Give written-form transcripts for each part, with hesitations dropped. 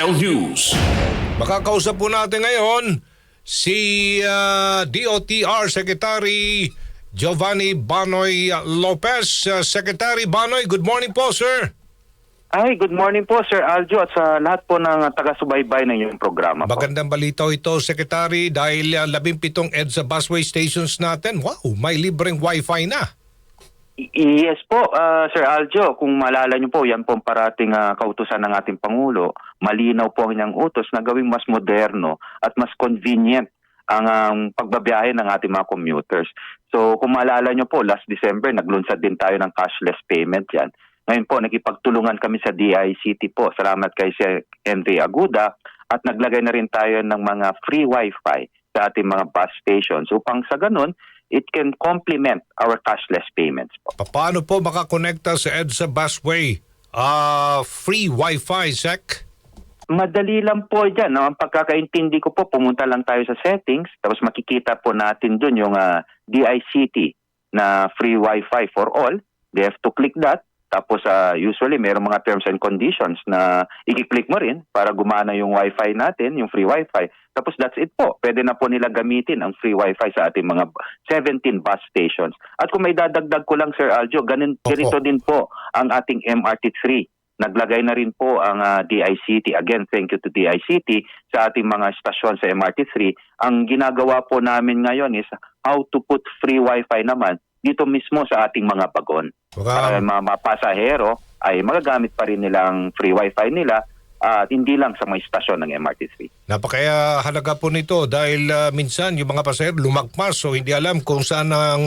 News. Makakausap po natin ngayon si DOTR Secretary Giovanni Banoy Lopez. Secretary Banoy, good morning po, sir. Ay, good morning po Sir Aljo at sa lahat po ng taga-subaybay ng iyong programa po. Magandang balita ito, Secretary, dahil 17 EDSA busway stations natin, wow, may libreng wifi na. Yes po, Sir Aljo, kung maalala niyo po, yan po ang parating kautusan ng ating Pangulo. Malinaw po ang niyang utos na gawing mas moderno at mas convenient ang pagbabiyahe ng ating mga commuters. So kung maalala niyo po, last December, naglunsad din tayo ng cashless payment yan. Ngayon po, nakipagtulungan kami sa DICT po. Salamat kay Sir Henry Aguda at naglagay na rin tayo ng mga free wifi sa ating mga bus stations upang sa ganun, it can complement our cashless payments po. Paano po makakonekta sa EDSA busway? Free wifi, Sec? Madali lang po dyan. No? Ang pagkakaintindi ko po, pumunta lang tayo sa settings, tapos makikita po natin dun yung DICT na free wifi for all. They have to click that. Tapos usually mayroong mga terms and conditions na i-click mo rin para gumana yung wifi natin, yung free wifi. Tapos that's it po. Pwede na po nila gamitin ang free wifi sa ating mga 17 bus stations. At kung may dadagdag ko lang Sir Aljo, ganito din po ang ating MRT3. Naglagay na rin po ang DICT. Again, thank you to DICT sa ating mga stasyon sa MRT3. Ang ginagawa po namin ngayon is how to put free wifi naman dito mismo sa ating mga bagon. Para mga pasahero ay magagamit pa rin nilang free wifi nila at hindi lang sa mga istasyon ng MRT3. Napakaya halaga po nito dahil minsan yung mga pasahero lumagpas so hindi alam kung saan ang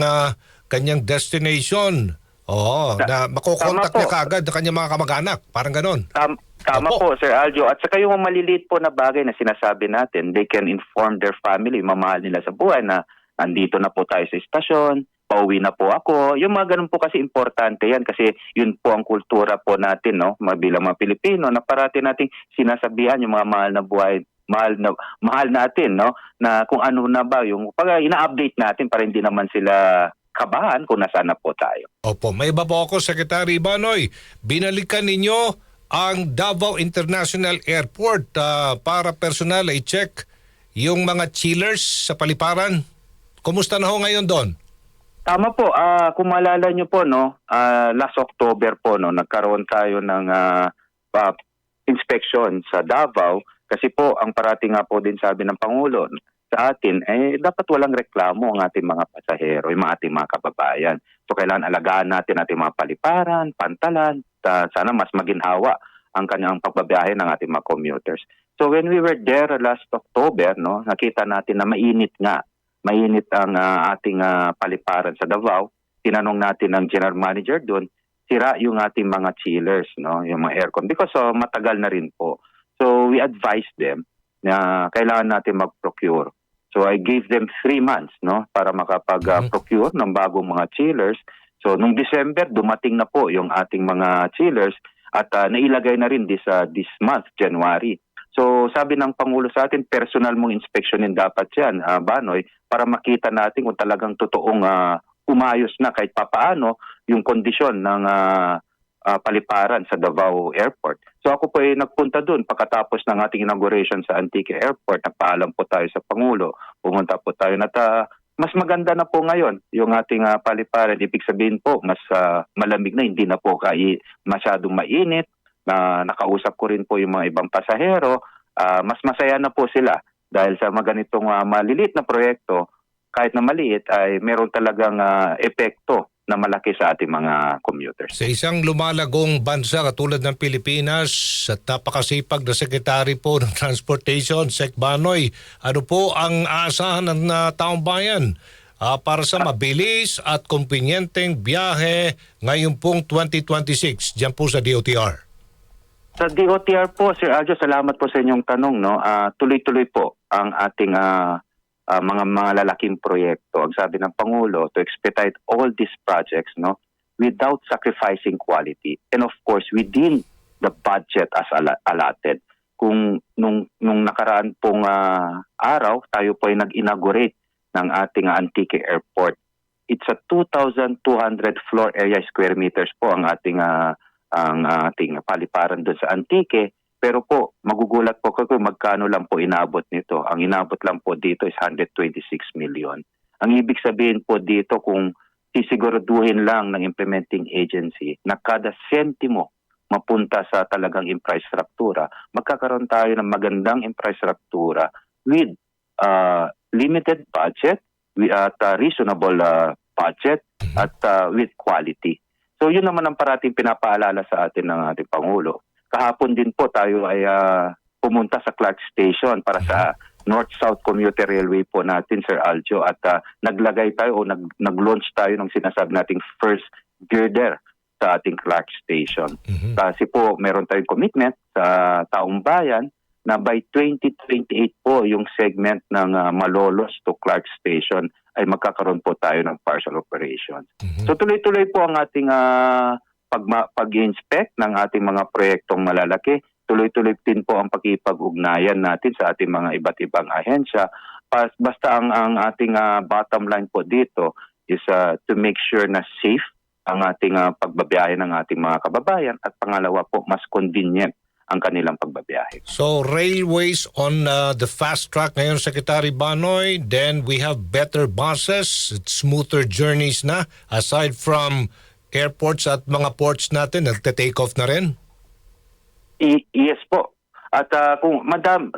kanyang destination. Oo, na makokontak niya kaagad ang kanyang mga kamag-anak. Parang ganon. Tama po, Sir Aljo. At saka yung maliliit po na bagay na sinasabi natin, they can inform their family, mamahal nila sa buhay na nandito na po tayo sa istasyon, pauwi na po ako. Yung mga ganun po kasi importante yan kasi yun po ang kultura po natin, no? Bilang mga Pilipino na parati nating sinasabihan yung mga mahal na buhay, mahal natin, no? Na kung ano na ba yung pag ina-update natin para hindi naman sila kabahan kung nasaan na po tayo. Opo, may iba po ako, Secretary Banoy. Binalikan ninyo ang Davao International Airport para personal i-check yung mga chillers sa paliparan. Kumusta na ho ngayon doon? Tama po, kung maalala nyo po, no, last October po, no, nagkaroon tayo ng inspection sa Davao kasi po ang parating nga po din sabi ng Pangulo sa atin, dapat walang reklamo ang ating mga pasahero, yung ating mga kababayan. So kailangan alagaan natin ating mga paliparan, pantalan, sana mas maginhawa ang kanyang pagbabiyahe ng ating mga commuters. So when we were there last October, no, nakita natin na mainit nga. Mainit ang ating paliparan sa Davao. Tinanong natin ng general manager doon, sira yung ating mga chillers, no, yung mga aircon. Because matagal na rin po. So we advised them na kailangan natin mag-procure. So I gave them 3 months, no, para makapag-procure ng bagong mga chillers. So nung December, dumating na po yung ating mga chillers at nailagay na rin this month, January. So sabi ng Pangulo sa atin, personal mong inspeksyonin dapat yan, Banoy, para makita natin kung talagang totoong umayos na kahit papaano yung kondisyon ng paliparan sa Davao Airport. So ako po ay nagpunta doon pagkatapos ng ating inauguration sa Antique Airport. Nagpaalam po tayo sa Pangulo. Pumunta po tayo na mas maganda na po ngayon yung ating paliparan. Ibig sabihin po, mas malamig na, hindi na po masyadong mainit. Nakausap ko rin po yung mga ibang pasahero, mas masaya na po sila dahil sa mga ganitong maliliit na proyekto, kahit na maliit ay meron talagang epekto na malaki sa ating mga commuters. Sa isang lumalagong bansa katulad ng Pilipinas at napakasipag na sekretary po ng Transportation, Sec Banoy, ano po ang aasahan ng taong bayan para sa mabilis at kumpinyenteng biyahe ngayon pong 2026 dyan po sa DOTR? Sa DOTR po, Sir Aljo, salamat po sa inyong tanong. No? Tuloy-tuloy po ang ating mga lalaking proyekto. Ang sabi ng Pangulo, to expedite all these projects, no, without sacrificing quality. And of course, within the budget as allotted. Kung nung nakaraan pong araw, tayo po ay nag-inaugurate ng ating Antique Airport. It's a 2,200 floor area square meters po ang ating paliparan doon sa Antique. Pero po, magugulat po kayo kung magkano lang po inabot nito. Ang inabot lang po dito is 126 million. Ang ibig sabihin po dito kung sisiguraduhin lang ng implementing agency na kada sentimo mapunta sa talagang infrastruktura, magkakaroon tayo ng magandang infrastruktura with limited budget, at reasonable budget, at with quality. So yun naman ang parating pinapaalala sa atin ng ating Pangulo. Kahapon din po tayo ay pumunta sa Clark Station para sa North-South Commuter Railway po natin, Sir Aljo, at naglagay tayo o nag-launch tayo ng sinasabi nating first girder sa ating Clark Station. Kasi po meron tayong commitment sa taong bayan na by 2028 po yung segment ng Malolos to Clark Station ay magkakaroon po tayo ng partial operations. So tuloy-tuloy po ang ating pag-inspect ng ating mga proyektong malalaki. Tuloy-tuloy din po ang pakipag-ugnayan natin sa ating mga iba't ibang ahensya. Basta ang ating bottom line po dito is to make sure na safe ang ating pagbabiyahe ng ating mga kababayan at pangalawa po, mas convenient ang kanilang pagbabiyahe. So railways on the fast track ngayon, Secretary Banoy, then we have better buses, smoother journeys na aside from airports at mga ports natin, nagte-take off na rin? Yes po. At kung madam,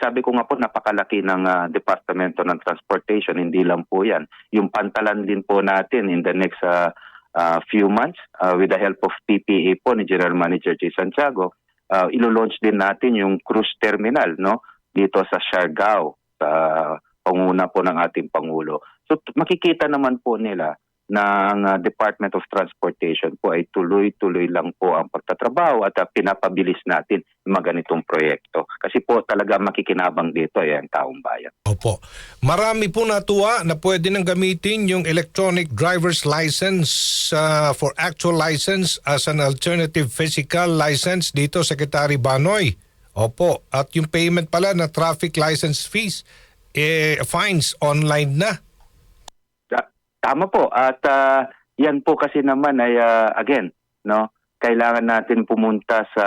sabi ko nga po napakalaki ng Departamento ng Transportation, hindi lang po 'yan. Yung pantalan din po natin in the next few months with the help of PPA po ni General Manager J. Santiago, ilo-launch din natin yung cruise terminal dito sa Siargao sa panguna po ng ating Pangulo. So makikita naman po nila na ang Department of Transportation po ay tuloy-tuloy lang po ang pagtatrabaho at pinapabilis natin yung mga ganitong proyekto. Kasi po talaga makikinabang dito ay ang taong bayan. Opo. Marami po natuwa na pwede nang gamitin yung electronic driver's license for actual license as an alternative physical license dito, Secretary Banoy. Opo. At yung payment pala na traffic license fees, fines online na. Tama po. At yan po kasi naman ay again, kailangan natin pumunta sa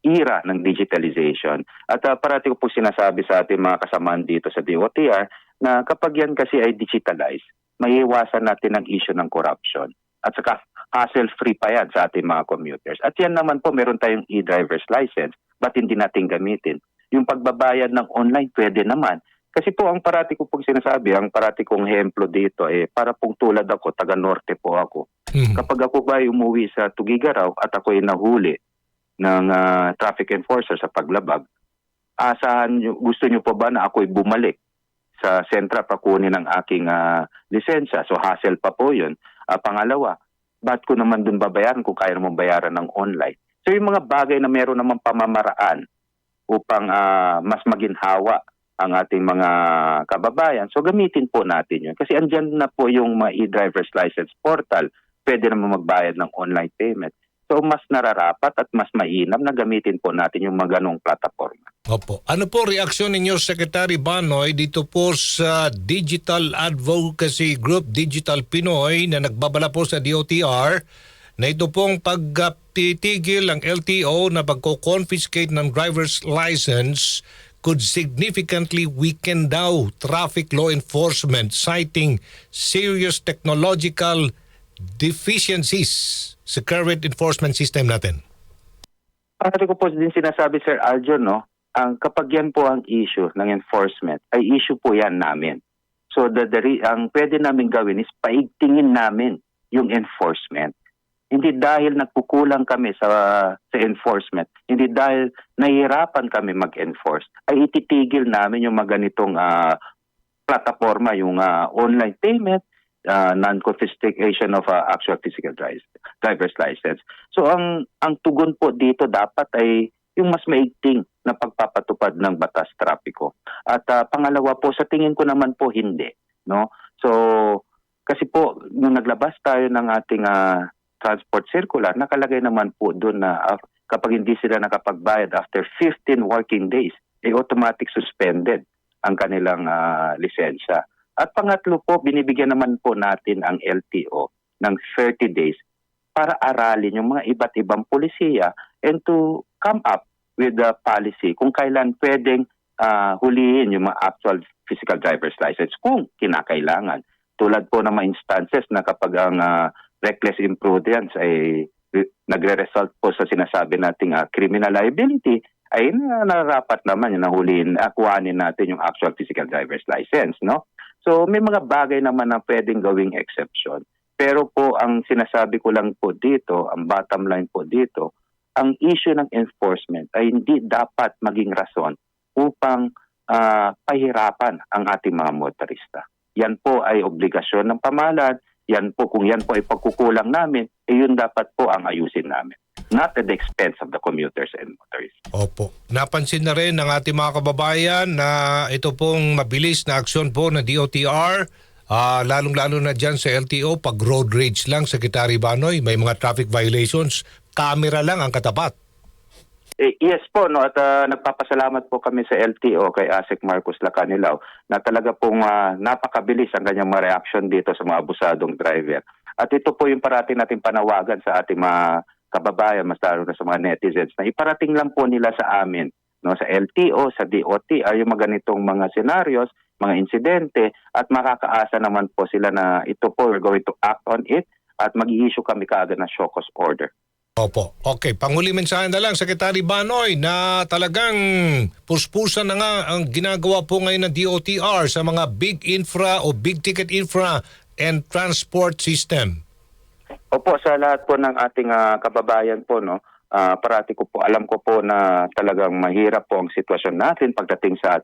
era ng digitalization. At parati ko po sinasabi sa ating mga kasamaan dito sa DOTR na kapag yan kasi ay digitalized, maiiwasan natin ang issue ng corruption. At saka hassle-free pa yan sa ating mga commuters. At yan naman po, meron tayong e-driver's license, ba't hindi natin gamitin? Yung pagbabayad ng online, pwede naman. Kasi po ang parati ko pong sinasabi, ang parati kong ehemplo dito para pong tulad ako, taga-norte po ako. Kapag ako ba ay umuwi sa Tugigaraw at ako ay nahuli ng traffic enforcer sa paglabag, gusto nyo pa ba na ako ay bumalik sa sentra pa kunin ang aking lisensya? So hassle pa po yun. Pangalawa, ba't ko naman dun babayaran kung kaya naman bayaran ng online? So yung mga bagay na meron naman pamamaraan upang mas maginhawa ang ating mga kababayan. So gamitin po natin yun. Kasi andyan na po yung mga e-driver's license portal. Pwede naman magbayad ng online payment. So mas nararapat at mas mainam na gamitin po natin yung mga ganong plataforma. Opo. Ano po reaksyon ninyo, Secretary Banoy, dito po sa Digital Advocacy Group, Digital Pinoy, na nagbabala po sa DOTR na ito pong pagtitigil ang LTO na pagko-confiscate ng driver's license could significantly weaken daw traffic law enforcement, citing serious technological deficiencies sa current enforcement system natin? Parati ko po din sinasabi, Sir Aljo, ang kapag yan po ang issue ng enforcement, ay issue po yan namin. So ang pwede namin gawin is paigtingin namin yung enforcement. Hindi dahil nagkukulang kami sa enforcement, hindi dahil nahihirapan kami mag-enforce, ay ititigil namin yung mga ganitong plataforma, yung online payment, non-confiscation of actual physical driver's license. So ang tugon po dito dapat ay yung mas maigting na pagpapatupad ng batas trapiko. At pangalawa po, sa tingin ko naman po hindi. So kasi po, nung naglabas tayo ng ating transport circular, nakalagay naman po doon na kapag hindi sila nakapagbayad after 15 working days, ay automatic suspended ang kanilang lisensya. At pangatlo po, binibigyan naman po natin ang LTO ng 30 days para aralin yung mga iba't ibang polisiya and to come up with the policy kung kailan pwedeng hulihin yung mga actual physical driver's license kung kinakailangan. Tulad po ng mga instances na kapag ang reckless imprudence ay nagre-result po sa sinasabi nating criminal liability, ay nararapat naman yung nahulihin, kuhanin natin yung actual physical driver's license, no? So may mga bagay naman na pwedeng gawing exception. Pero po ang sinasabi ko lang po dito, ang bottom line po dito, ang issue ng enforcement ay hindi dapat maging rason upang pahirapan ang ating mga motorista. Yan po ay obligasyon ng pamahalaan. Yan po, kung yan po ay pagkukulang namin, yun dapat po ang ayusin namin. Not at the expense of the commuters and motorists. Opo. Napansin na rin ng ating mga kababayan na ito pong mabilis na aksyon po ng DOTR, lalong-lalo na dyan sa LTO, pag road rage lang, Secretary Banoy, may mga traffic violations, camera lang ang katapat. Yes po, no, at nagpapasalamat po kami sa LTO kay ASEC Marcos Lacanilao na talaga pong napakabilis ang kanyang mga reaction dito sa mga abusadong driver. At ito po yung parating natin panawagan sa ating mga kababayan, mas lalo na sa mga netizens, na iparating lang po nila sa amin, no, sa LTO, sa DOTR, yung mga ganitong mga scenarios, mga insidente, at makakaasa naman po sila na ito po, we're going to act on it, at mag-i-issue kami kaagad ng show cause order. Opo. Okay, panghuli mensahe na lang, Secretary Banoy, na talagang puspusan na nga ang ginagawa po ngayon ng DOTR sa mga big infra o big ticket infra and transport system. Opo, sa lahat po ng ating kababayan po, no, parati ko po, alam ko po na talagang mahirap po ang sitwasyon natin pagdating sa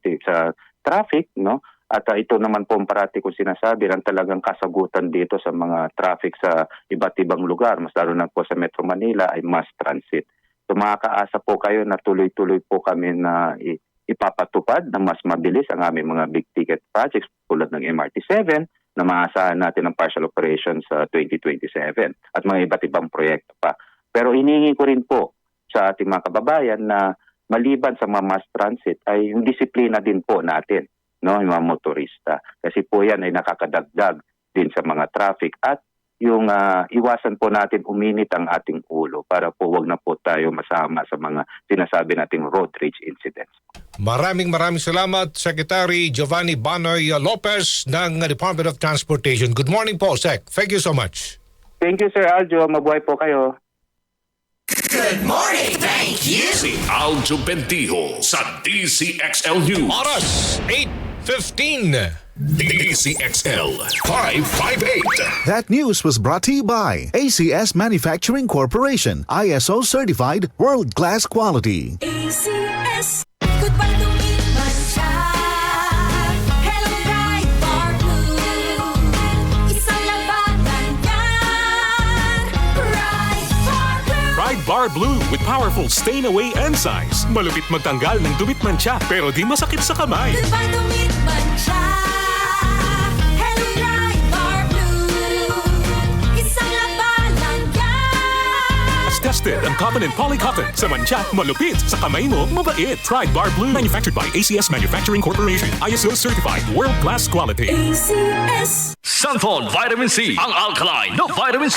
traffic, no? At ito naman po ang parati ko sinasabi ng talagang kasagutan dito sa mga traffic sa iba't ibang lugar, mas lalo na po sa Metro Manila, ay mass transit. So makakaasa po kayo na tuloy-tuloy po kami na ipapatupad na mas mabilis ang aming mga big ticket projects tulad ng MRT-7 na maasahan natin ang partial operation sa 2027 at mga iba't ibang proyekto pa. Pero hinihingi ko rin po sa ating mga kababayan na maliban sa mga mass transit ay yung disiplina din po natin, no, yung mga motorista. Kasi po yan ay nakakadagdag din sa mga traffic at yung iwasan po natin uminit ang ating ulo para po wag na po tayo masama sa mga sinasabi nating road rage incidents. Maraming salamat, Secretary Giovanni Banoy Lopez ng Department of Transportation. Good morning po, Sec. Thank you so much. Thank you, Sir Aljo. Mabuhay po kayo. Good morning, thank you. Si Aljo Bendijo sa DCXL News. Oras, 8:15. DCXL 558. That news was brought to you by ACS Manufacturing Corporation, ISO certified world-class quality. ACS. Goodbye to me, Masya. Hello, bright bar blue. Isang labanan yan. Bright bar blue. Pride Bar Blue with powerful stain-away enzymes. Malupit magtanggal ng dubit mancha pero di masakit sa kamay. Goodbye to me, Masya. Hello, bright bar blue. Isang labanan yan. As tested ang cotton and polycotton. Sa mancha, malupit. Sa kamay mo, mabait. Pride Bar Blue. Manufactured by ACS Manufacturing Corporation. ISO certified world-class quality. ACS. Sunfall Vitamin C, ang alkaline na vitamin C.